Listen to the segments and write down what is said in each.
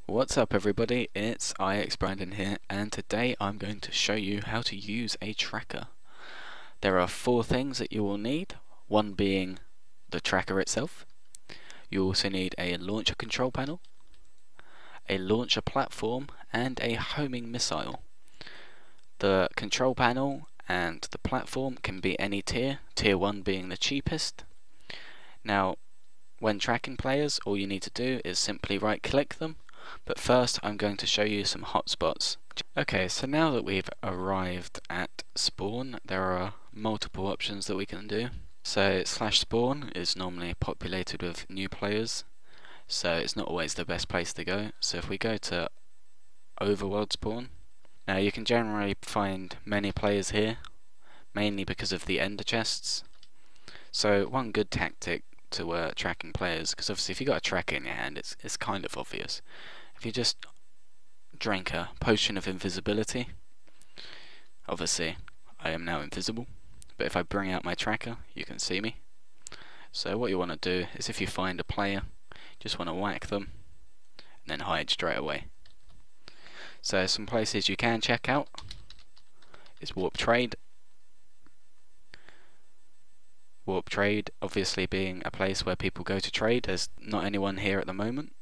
What's up everybody, it's Brandon here, and today I'm going to show you how to use a tracker. There are 4 things that you will need, one being the tracker itself. You also need a launcher control panel, a launcher platform, and a homing missile. The control panel and the platform can be any tier, tier 1 being the cheapest. Now, when tracking players, all you need to do is simply right click them. But first I'm going to show you some hotspots. Okay, so now that we've arrived at spawn, there are multiple options that we can do. So /spawn is normally populated with new players, so it's not always the best place to go. So if we go to overworld spawn, now you can generally find many players here, mainly because of the ender chests. So one good tactic to tracking players, because obviously if you've got a tracker in your hand, it's kind of obvious. If you just drank a potion of invisibility, obviously I am now invisible, but if I bring out my tracker you can see me. So what you want to do is, if you find a player, you just want to whack them and then hide straight away. So some places you can check out is Warp Trade. Warp Trade obviously being a place where people go to trade. There's not anyone here at the moment,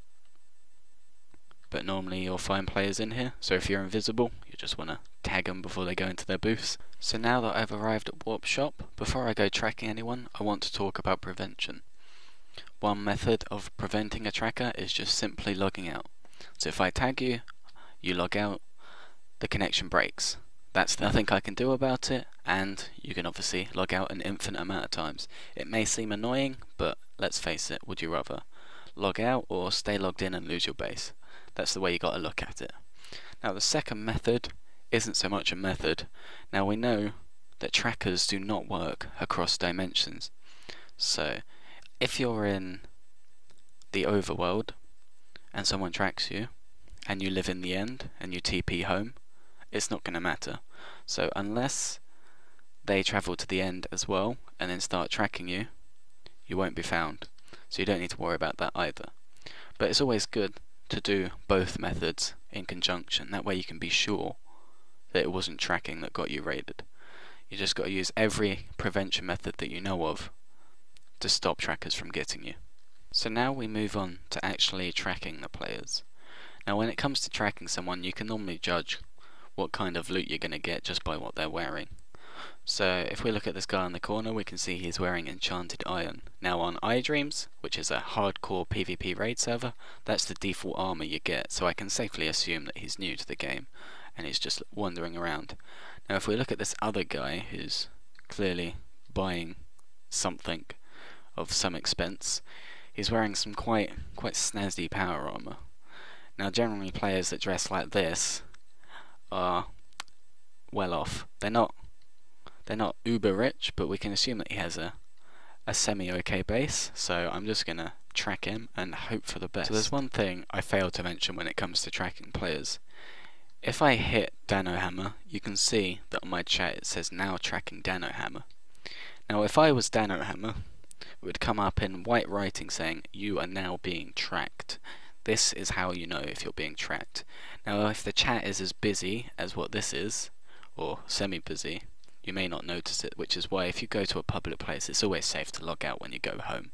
but normally you'll find players in here, so if you're invisible you just want to tag them before they go into their booths. So now that I've arrived at Warp Shop, before I go tracking anyone, I want to talk about prevention. One method of preventing a tracker is just simply logging out. So if I tag you, you log out, the connection breaks. That's nothing I can do about it, and you can obviously log out an infinite amount of times. It may seem annoying, but let's face it, would you rather log out or stay logged in and lose your base? That's the way you got to look at it. Now the second method isn't so much a method. Now we know that trackers do not work across dimensions. So if you're in the overworld and someone tracks you and you live in the end and you TP home, it's not going to matter. So unless they travel to the end as well and then start tracking you, you won't be found. So you don't need to worry about that either. But it's always good to do both methods in conjunction. That way you can be sure that it wasn't tracking that got you raided. You just got to use every prevention method that you know of to stop trackers from getting you. So now we move on to actually tracking the players. Now when it comes to tracking someone, you can normally judge what kind of loot you're going to get just by what they're wearing. So if we look at this guy in the corner, we can see he's wearing enchanted iron. Now on iDreams, which is a hardcore PvP raid server, that's the default armor you get, so I can safely assume that he's new to the game and he's just wandering around. Now if we look at this other guy who's clearly buying something of some expense, he's wearing some quite snazzy power armor. Now generally players that dress like this are well off. They're not uber rich, but we can assume that he has a semi-okay base, so I'm just going to track him and hope for the best. So there's one thing I failed to mention when it comes to tracking players. If I hit Danohammer, you can see that on my chat it says now tracking Danohammer. Now if I was Danohammer, it would come up in white writing saying you are now being tracked. This is how you know if you're being tracked. Now if the chat is as busy as what this is, or semi-busy, you may not notice it, which is why if you go to a public place it's always safe to log out when you go home.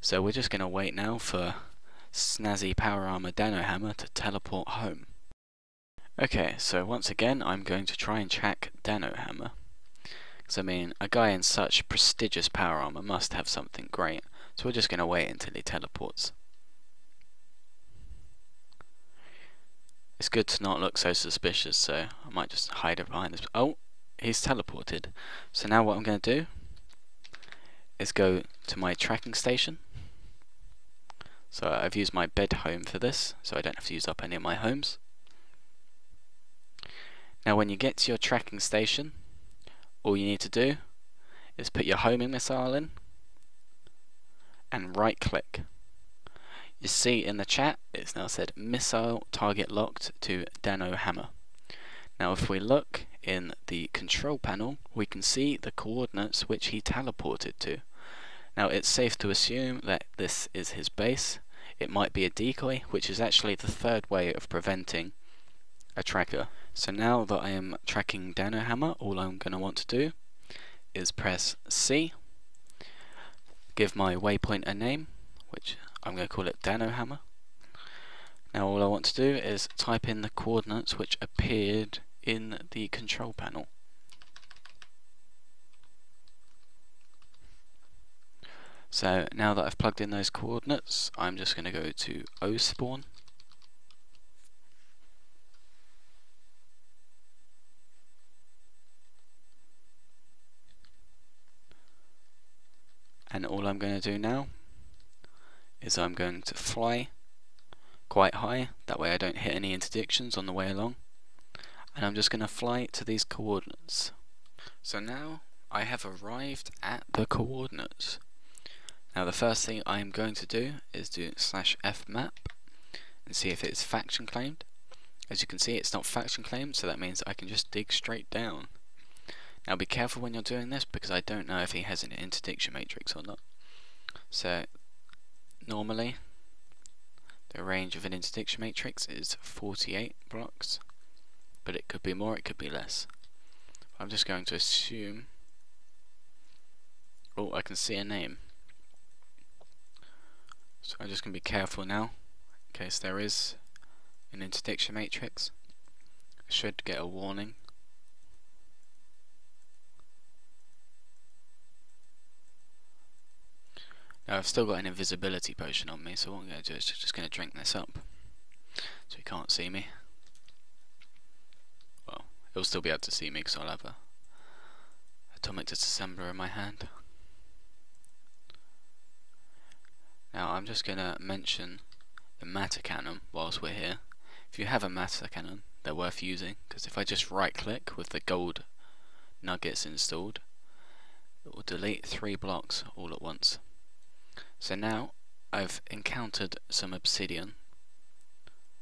So we're just going to wait now for snazzy power armor Danohammer to teleport home. Okay, so once again I'm going to try and track Danohammer. Because I mean, a guy in such prestigious power armor must have something great, so we're just going to wait until he teleports. It's good to not look so suspicious, so I might just hide it behind this. Oh! He's teleported. So now what I'm going to do is go to my tracking station. So I've used my bed home for this, so I don't have to use up any of my homes. Now when you get to your tracking station, all you need to do is put your homing missile in and right click. You see in the chat it's now said missile target locked to Danohammer. Now if we look in the control panel, we can see the coordinates which he teleported to. Now it's safe to assume that this is his base. it might be a decoy, which is actually the third way of preventing a tracker. So now that I am tracking Danohammer, all I'm going to want to do is press C, give my waypoint a name, which I'm going to call it Danohammer. Now all I want to do is type in the coordinates which appeared in the control panel. So now that I've plugged in those coordinates, I'm just going to go to ospawn, and all I'm going to do now is I'm going to fly quite high, that way I don't hit any interdictions on the way along, and I'm just going to fly to these coordinates. So now I have arrived at the coordinates. Now the first thing I'm going to do is do /fmap and see if it's faction claimed. As you can see, it's not faction claimed, so that means I can just dig straight down. Now be careful when you're doing this, because I don't know if he has an interdiction matrix or not. So normally the range of an interdiction matrix is 48 blocks, but it could be more, it could be less. I'm just going to assume, oh, I can see a name. So I'm just going to be careful now, in case there is an interdiction matrix. I should get a warning. Now I've still got an invisibility potion on me, so what I'm going to do is just going to drink this up, so he can't see me. Well, he'll still be able to see me because I'll have a atomic disassembler in my hand. Now I'm just going to mention the matter cannon whilst we're here. If you have a matter cannon, they're worth using, because if I just right click with the gold nuggets installed, it will delete 3 blocks all at once. So now I've encountered some obsidian,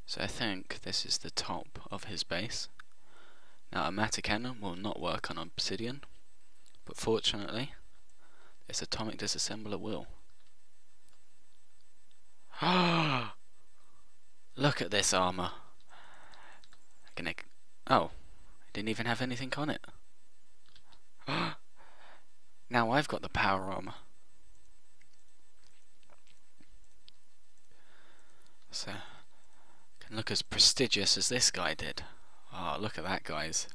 so I think this is the top of his base. Now a matter cannon will not work on obsidian, but fortunately this atomic disassembler will. Look at this armor. Oh, it didn't even have anything on it. Now I've got the power armor. So can look as prestigious as this guy did. Oh, look at that, guys.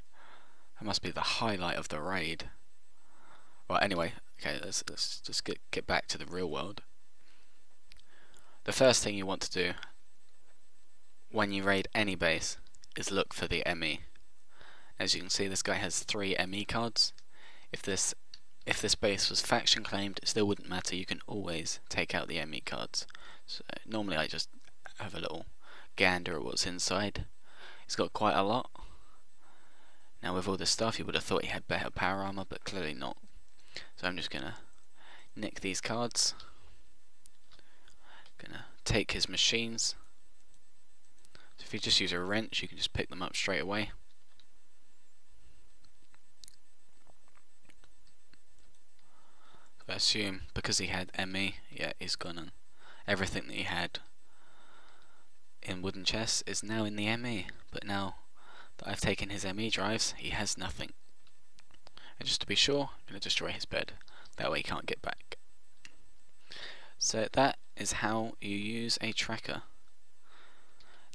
That must be the highlight of the raid. Well, anyway, okay, let's just get back to the real world. The first thing you want to do when you raid any base is look for the ME. As you can see, this guy has 3 ME cards. If this base was faction claimed, it still wouldn't matter. You can always take out the ME cards. So normally I just have a little gander at what's inside. He's got quite a lot. Now with all this stuff, you would have thought he had better power armor, but clearly not. So I'm just gonna nick these cards. Gonna take his machines. So if you just use a wrench, you can just pick them up straight away. So I assume because he had ME, yeah, he's gone, and everything that he had in wooden chests is now in the ME. But now that I've taken his ME drives, he has nothing. And just to be sure, I'm going to destroy his bed. That way he can't get back. So that is how you use a tracker.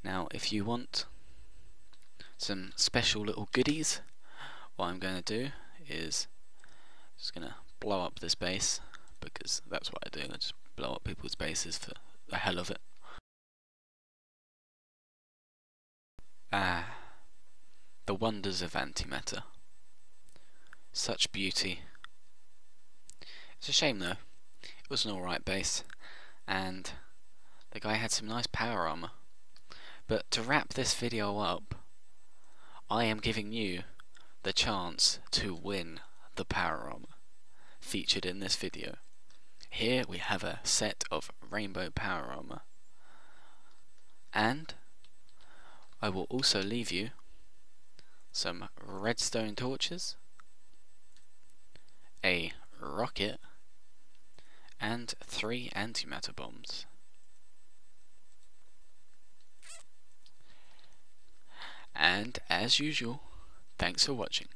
Now if you want some special little goodies, what I'm going to do is just going to blow up this base, because that's what I do. I just blow up people's bases for the hell of it. Ah, the wonders of antimatter. Such beauty. It's a shame though. It was an alright base, and the guy had some nice power armor. But to wrap this video up, I am giving you the chance to win the power armor featured in this video. Here we have a set of rainbow power armor, and I will also leave you some redstone torches, a rocket, and 3 antimatter bombs. And as usual, thanks for watching.